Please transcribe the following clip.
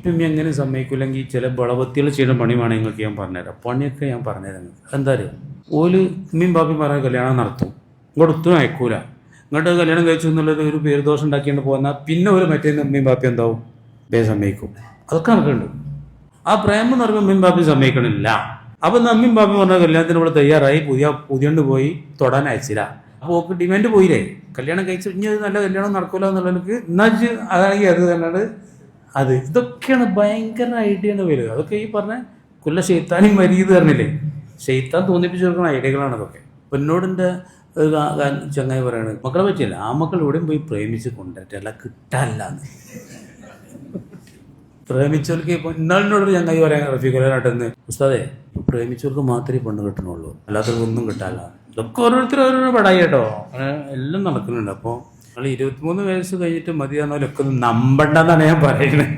ഇപ്പം എങ്ങനെ സമ്മതിക്കില്ലെങ്കിൽ ചില വളവത്തികൾ ചെയ്യുന്ന പണി വേണം നിങ്ങൾക്ക് ഞാൻ പറഞ്ഞുതരാം. പണിയൊക്കെ ഞാൻ പറഞ്ഞുതരാം. എന്താ അറിയോ, ഓല് ഉമ്മയും ബാപ്പയും പറഞ്ഞ കല്യാണം നടത്തും, ഇങ്ങോട്ടൊത്തും അയക്കൂല. ഇങ്ങോട്ട് കല്യാണം കഴിച്ചു എന്നുള്ളത് ഒരു പേര് ദോഷം ഉണ്ടാക്കിയിട്ട് പോന്നാൽ പിന്നെ ഒരു മറ്റേ ഉമ്മയും ബാപ്പയും എന്താവും, ബേ സമ്മതിക്കും. അതൊക്കെ നടക്കുന്നുണ്ട്. ആ പ്രേമം എന്ന് പറയുമ്പോൾ ഉമ്മയും ബാപ്പയും സമ്മതിക്കണില്ല. അപ്പം അമ്മയും ബാപ്പയും പറഞ്ഞ കല്യാണത്തിന് ഇവിടെ തയ്യാറായി, പുതിയണ്ട് പോയി തൊടാൻ അയച്ചില്ല. അപ്പോൾ ഓക്ക് ഡിമാൻഡ് പോയില്ലേ, കല്യാണം കഴിച്ച് ഇനി അത് നല്ല കല്യാണം നടക്കൂല എന്നുള്ളവർക്ക് എന്നാ അതാണെങ്കിൽ അത് തന്നെയാണ് അത്. ഇതൊക്കെയാണ് ഭയങ്കര ഐഡിയ ആണ് വരിക. അതൊക്കെ ഈ പറഞ്ഞ കൊല്ല ഷെയ്ത്താനും മരീത് പറഞ്ഞില്ലേ, ഷെയ്ത്താൻ തോന്നിപ്പിച്ചു കൊടുക്കുന്ന ഐഡിയകളാണ് അതൊക്കെ. അപ്പം എന്നോടിൻ്റെ ഒരു ചങ്ങായി പറയണത് മക്കളെ പറ്റിയല്ല, ആ മക്കൾ എവിടെയും പോയി പ്രേമിച്ച് കൊണ്ടിട്ടല്ല കിട്ടാനില്ലാന്ന്. പ്രേമിച്ചവർക്ക് ഇപ്പോൾ ഇന്നാളിനോടൊരു ചങ്ങായി പറയാൻ റഫീഖുലാനാട്ടെന്ന്, ഉസ്താദേ പ്രേമിച്ചവർക്ക് മാത്രമേ പെണ്ണ് കിട്ടണുള്ളൂ, അല്ലാത്തവർക്ക് ഒന്നും കിട്ടാനില്ല. ഇതൊക്കെ ഓരോരുത്തരും ഓരോരോ പടായി കേട്ടോ, അങ്ങനെ എല്ലാം നടക്കുന്നുണ്ട്. അപ്പോൾ നിങ്ങൾ 23 വയസ്സ് കഴിഞ്ഞിട്ട് മതിയാകുന്നവരൊക്കെ ഒന്ന് നമ്പണ്ടെന്നാണ് ഞാൻ പറയുന്നത്.